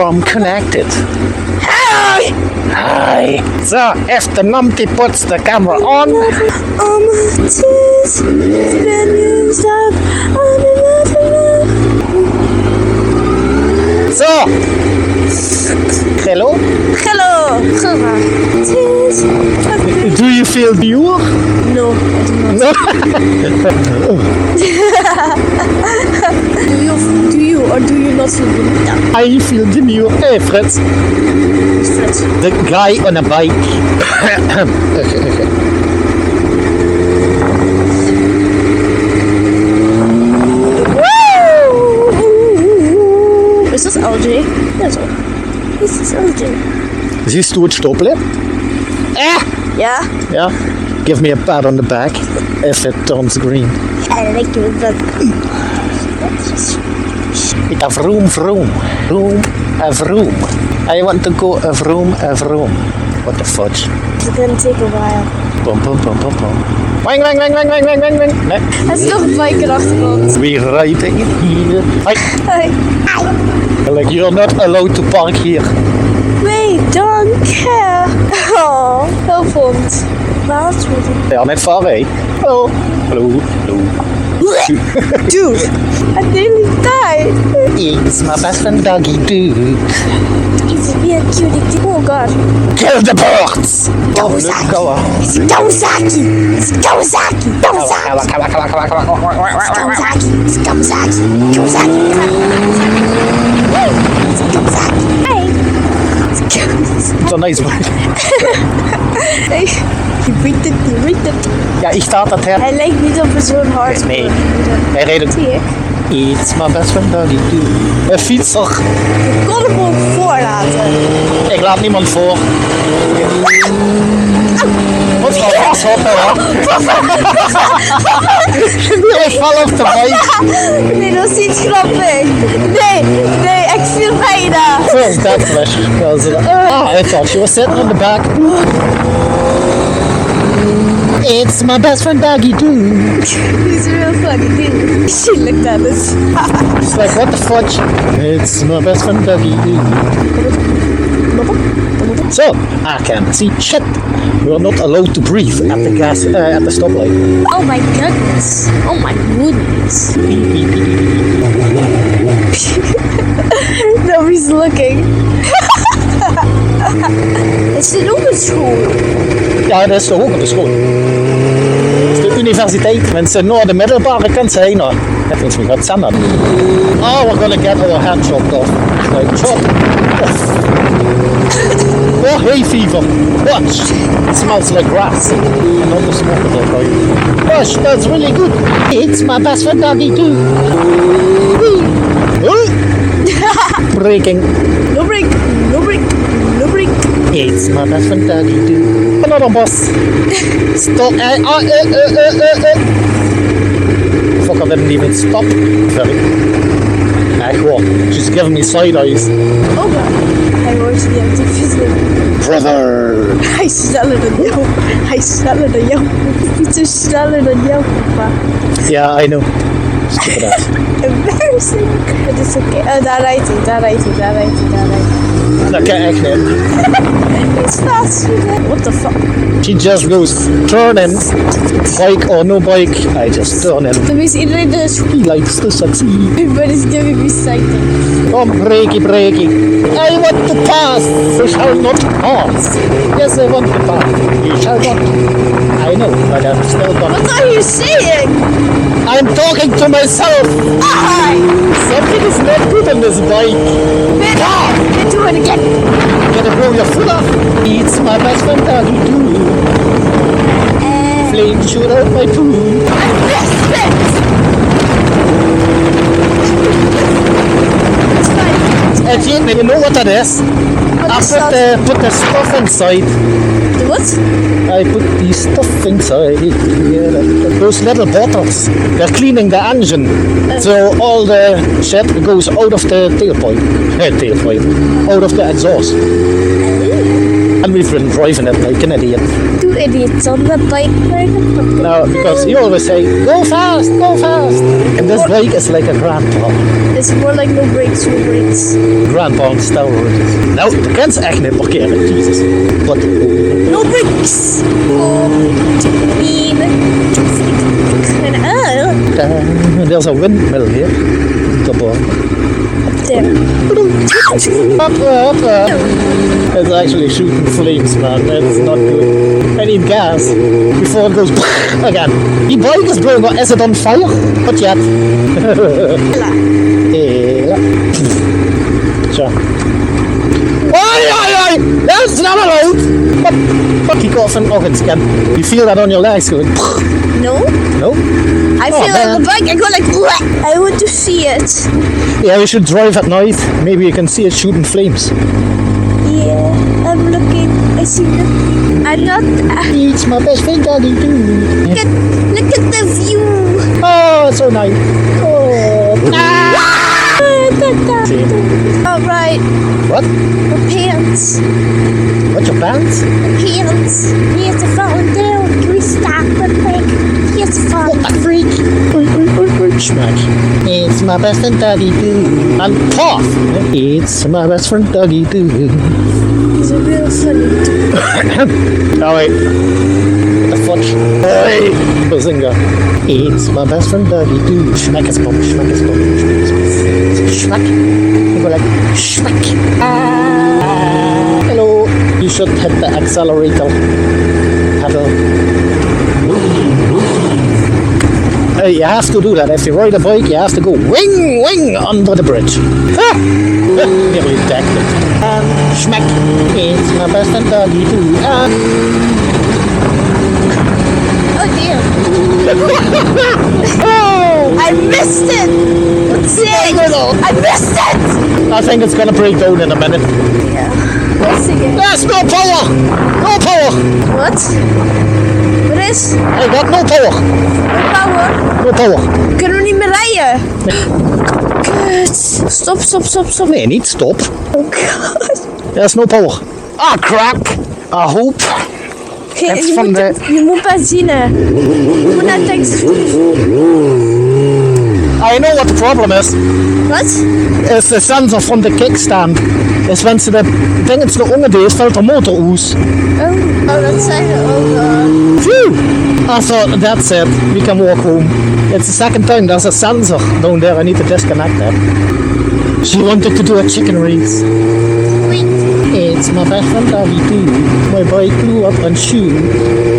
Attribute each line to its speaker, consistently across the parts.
Speaker 1: arm connected. Hi! Hi! So, if the numpty puts the camera on... So! Hello?
Speaker 2: Hello!
Speaker 1: Do you feel pure?
Speaker 2: No, I do not. Do you or do you not feel good? Yeah.
Speaker 1: I feel demure. Hey, Fritz.
Speaker 2: Fritz.
Speaker 1: The guy on a bike.
Speaker 2: Is das LJ? Ja, so. Is this LJ?
Speaker 1: Siehst du het stoplicht?
Speaker 2: Ja?
Speaker 1: Yeah. Give me a pat on the back if it turns green.
Speaker 2: I like you, but...
Speaker 1: It's a vroom vroom. Vroom a vroom. I want to go a vroom a vroom. What the fudge?
Speaker 2: It's gonna take a while.
Speaker 1: Pom pom pom pom pom. Wang wang wang wang wang wang wang wang. Nee.
Speaker 2: Er is nog een bike achtergrond.
Speaker 1: We rijden hier. Hi.
Speaker 2: Hi.
Speaker 1: Like you're not allowed to park here.
Speaker 2: We don't care. Oh, help ons. Laat me.
Speaker 1: Ja, net far away. Hallo. Hallo. Hallo.
Speaker 2: Dude, I nearly died.
Speaker 1: It's my best friend Doggy Dude.
Speaker 2: It's a weird cutie. Oh god.
Speaker 1: Kill the birds!
Speaker 2: Kawasaki.
Speaker 1: Go on.
Speaker 2: It's Kawasaki. It's Kawasaki. Kawasaki. Kawasaki. It's Kawasaki. Kawasaki. It's Kawasaki. Hey. It's Kawasaki.
Speaker 1: It's a nice one.
Speaker 2: Hey. Je weet het.
Speaker 1: Ja, ik sta dat her.
Speaker 2: Hij lijkt niet op zo'n hard.
Speaker 1: Nee. Hij reed het.
Speaker 2: Zie je?
Speaker 1: It's my best friend Doggy Dude. Een fietser.
Speaker 2: Je kon hem ook voorlaten.
Speaker 1: Ik laat niemand voor. Wat voor grashoppen, hoor. Ik val op de bike.
Speaker 2: Nee, dat is niet grappig. Nee, ik viel bijna.
Speaker 1: First that flash. I thought she was sitting on the back. It's my best friend Doggy Dude.
Speaker 2: He's a real fucking dude. She looked at us.
Speaker 1: It's like, what the fudge? It's my best friend Doggy Dude. So, I can't see shit. We're not allowed to breathe at the gas at the stoplight.
Speaker 2: Oh my goodness. Oh my goodness. Nobody's looking. Is dit ook een school?
Speaker 1: Ja, dat is toch ook op de school. Dat is de universiteit. Mensen naar de middelbare kant zijn. Nou, dat is me wat zender. Oh, we're gonna get our hand chopped off. Like, chop off. Oh, hay fever. Watch. It smells like grass. And all the smoke is like, gosh, that's really good. It's my best friend Doggy too. Breaking.
Speaker 2: No break.
Speaker 1: It's my best friend Doggy too. Another bus. Stop. Fuck, I didn't even stop. Very. Gewoon. She's giving me side eyes.
Speaker 2: Oh god. Hij hoort je niet te vissen.
Speaker 1: Brother.
Speaker 2: Hij is sneller dan jou. Fiets is sneller dan jou, papa.
Speaker 1: Yeah, I know. Stupid ass.
Speaker 2: Embarrassing. Het is oké. Oh, daar rijdt hij.
Speaker 1: Dat kan echt niet.
Speaker 2: Hij is vast. What the fuck?
Speaker 1: She just goes turning. Bike or no bike, I just turn in.
Speaker 2: Dan is iedereen dus.
Speaker 1: He likes to succeed.
Speaker 2: Everybody's giving me sighting.
Speaker 1: Come, breaky. I want to pass. You shall not pass. Yes, I want to pass. You shall not. I know, but I'm still coming.
Speaker 2: What are you saying?
Speaker 1: I'm talking to myself. Something is not good on this bike.
Speaker 2: Then do it again.
Speaker 1: Gotta blow your foot off. It's my best friend Doggy too. Flame shoot out my poo.
Speaker 2: I'm best friends. It's fine.
Speaker 1: And you know what that is? I put the stuff inside.
Speaker 2: The what?
Speaker 1: I put the stuff inside. Yeah, those little bottles. They're cleaning the engine. So all the shit goes out of the tailpipe. Out of the exhaust. And we've been driving it like an idiot.
Speaker 2: Two idiots on the bike.
Speaker 1: No, because you always say, go fast, go fast. And this bike is like a grandpa.
Speaker 2: It's more like no brakes, no brakes.
Speaker 1: Grandpa on steroids. Nou, de kent ze echt niet parkeren, Jesus. Wat?
Speaker 2: No brakes! Oh, mean.
Speaker 1: There's a windmill here. Top one.
Speaker 2: There.
Speaker 1: Up. It's actually shooting flames, man. It's not good. I need gas before it goes again. Die bike is blowing up. Is it on fire? Not yet. Hela. Tja. Oi! That's not allowed! Kick off and off again. You feel that on your legs going?
Speaker 2: No?
Speaker 1: No?
Speaker 2: I feel on the bike, I go like, bleh. I want to see it.
Speaker 1: Yeah, you should drive at night. Maybe you can see it shooting flames.
Speaker 2: Yeah, I'm looking. I see nothing. I'm not.
Speaker 1: It's my best friend, darling, too.
Speaker 2: Look at the view.
Speaker 1: Oh, so nice. Oh.
Speaker 2: Alright.
Speaker 1: What?
Speaker 2: My pants.
Speaker 1: What's your pants?
Speaker 2: Pants. Here's a falling down. Can we stop real quick? Here's a falling.
Speaker 1: What the freak? Smack. It's my best friend, Dougie Doo. And cough. It's my best friend, Dougie Doo.
Speaker 2: He's a real funny dude.
Speaker 1: Oh, wait. What the fudge? Hey! Bazinga. It's my best friend, Dougie Doo. Schmack is bum, schmack is bum. Schmack. You go like, schmack. Hello. You should hit the accelerator pedal. You have to do that. If you ride a bike, you have to go wing under the bridge. Ah! Nearly decked it. Schmack. It's my best friend, Dougie Doo.
Speaker 2: Oh dear. Oh, I missed it. What's it? I missed it.
Speaker 1: I think it's gonna break down in a minute.
Speaker 2: Yeah. Let's see it.
Speaker 1: There's no power! No power!
Speaker 2: What? What is?
Speaker 1: I got no power!
Speaker 2: No power.
Speaker 1: No power!
Speaker 2: Kunnen we niet meer rijden? Kut. Stop.
Speaker 1: Nee, niet stop.
Speaker 2: Oh god.
Speaker 1: There's no power. Ah, crap! I hope.
Speaker 2: Je moet benzine. Je moet naar tankstation.
Speaker 1: I know what the problem is.
Speaker 2: Wat?
Speaker 1: It's the sensor from the kickstand. Is wenn ze de dingen de onderdeed, valt de motor uit.
Speaker 2: Oh, dat zijn er ook.
Speaker 1: Phew! I thought that's it. We can walk home. It's the second time there's a sensor down there. I need to disconnect that. She wanted to do a chicken race.
Speaker 2: Wait.
Speaker 1: It's my best friend Dougie Doo. My bike blew up and shoe.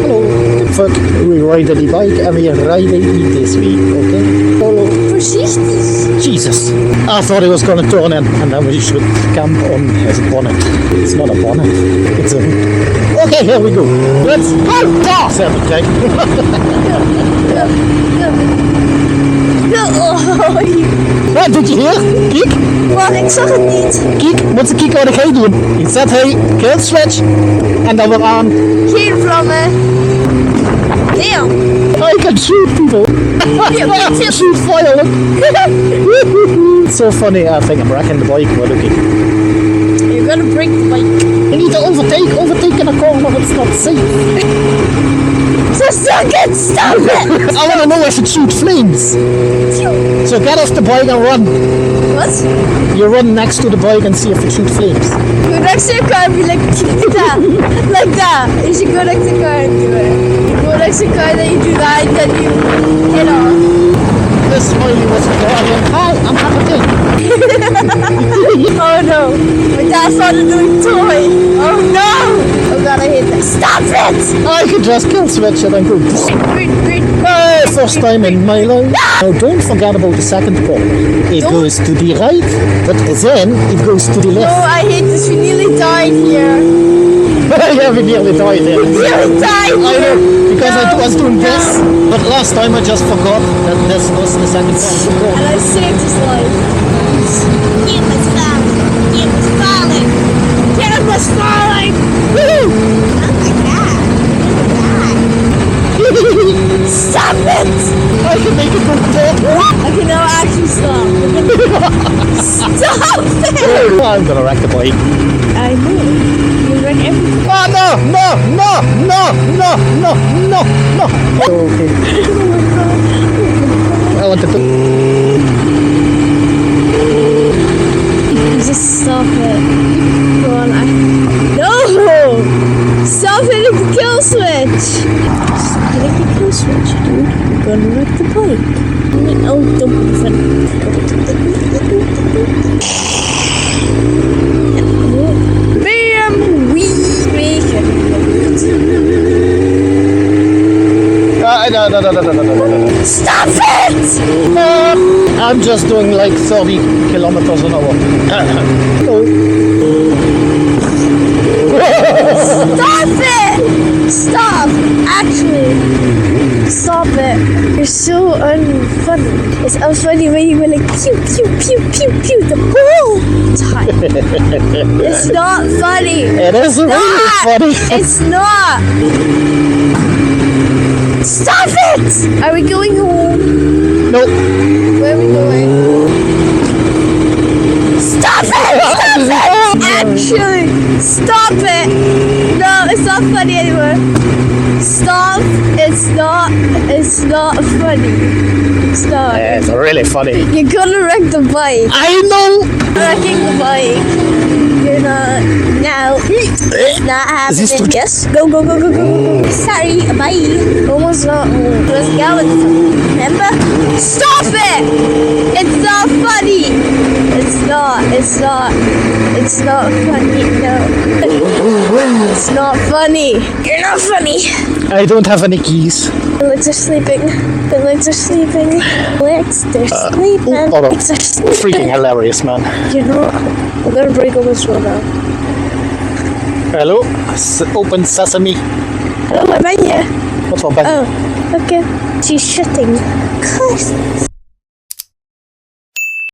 Speaker 1: Hello. Fuck. We ride the bike and we ride it this week. Okay. Hello.
Speaker 2: Voorzichtig.
Speaker 1: Jesus. I thought he was gonna turn in and then we should camp on his bonnet. It's not a bonnet. It's a... Okay, here we go. Let's go! Ah, said the Jack. Wat did you hear? Kijk.
Speaker 2: Wat? Ik zag het niet.
Speaker 1: Kijk, moet ze kijken wat ik ga doen. Ik zet hij kill switch en dan weer aan.
Speaker 2: Geen vlammen. Damn.
Speaker 1: I can shoot people. Shoot fire. It's so funny. I think I'm wrecking the bike. But okay.
Speaker 2: You're gonna break the bike.
Speaker 1: You need to overtake in a corner. It's not safe.
Speaker 2: So suck it, stop it.
Speaker 1: I want to know if it shoots flames. So get off the bike and run.
Speaker 2: What?
Speaker 1: You run next to the bike and see if it shoots flames.
Speaker 2: Go next to your car and be like that. Like that. You should go next to the car and do it. You go next to the car, then you do that, and then you hit off.
Speaker 1: This smiley was recording. Hi, I'm happy.
Speaker 2: Oh no. My dad started doing toy. Oh no. Oh god, I hate that. Stop it.
Speaker 1: I could just kill switch it and go.
Speaker 2: Green.
Speaker 1: Hey, first time in my life. Now don't forget about the second part. It goes to the right, but then it goes to the
Speaker 2: Oh,
Speaker 1: left.
Speaker 2: I hate this. We nearly died here.
Speaker 1: Yeah, we nearly died there.
Speaker 2: We nearly died
Speaker 1: I know,
Speaker 2: here.
Speaker 1: because I was doing this, but last time I just forgot that this was the second part.
Speaker 2: And I saved his life. It was falling. It was falling. It was falling.
Speaker 1: Woohoo!
Speaker 2: Oh my god. Stop it.
Speaker 1: I I can make it go forward.
Speaker 2: Okay, now actually stop. Stop it!
Speaker 1: I'm gonna wreck the bike.
Speaker 2: I know. You wreck everything.
Speaker 1: Oh no, no, no, no, no, no, no, no. Okay. I want to do.
Speaker 2: Just stop it. Go on, No! Stop hitting the kill switch! Stop hitting the kill switch, dude. You're gonna wreck the bike. Oh, don't be funny. Bam! Wee! Make it.
Speaker 1: No.
Speaker 2: Stop it!
Speaker 1: I'm just doing like 30 kilometers an hour.
Speaker 2: Stop it! Stop! Actually, stop it. You're so unfunny. It's unfunny when you go like pew pew pew pew pew the whole time. It's not funny.
Speaker 1: It is really funny.
Speaker 2: It's not. Stop it! Are we going home?
Speaker 1: Nope.
Speaker 2: Where are we going? Stop it! Stop it! Actually, stop it! No, it's not funny anymore. Stop! It's not funny. It's not.
Speaker 1: Yeah, it's really funny.
Speaker 2: You're gonna wreck the bike.
Speaker 1: I know.
Speaker 2: Wrecking the bike. You're not. No. It's not happening. Yes. Go, go, go, go, go, go, go. Sorry, bye. Almost not home. Let's go. Remember? Stop it! It's not funny. It's not. It's not. It's not funny. No. It's not funny. You're not funny.
Speaker 1: I don't have any keys.
Speaker 2: The legs are sleeping. The legs are sleeping. Legs, they're sleeping.
Speaker 1: Hold on.
Speaker 2: Legs are sleeping.
Speaker 1: Freaking hilarious, man.
Speaker 2: You know, I'm gonna break all this one now.
Speaker 1: Hello? Open sesame.
Speaker 2: Hello, I'm in here.
Speaker 1: What's up, Ben?
Speaker 2: Oh, okay. She's shitting. Curses.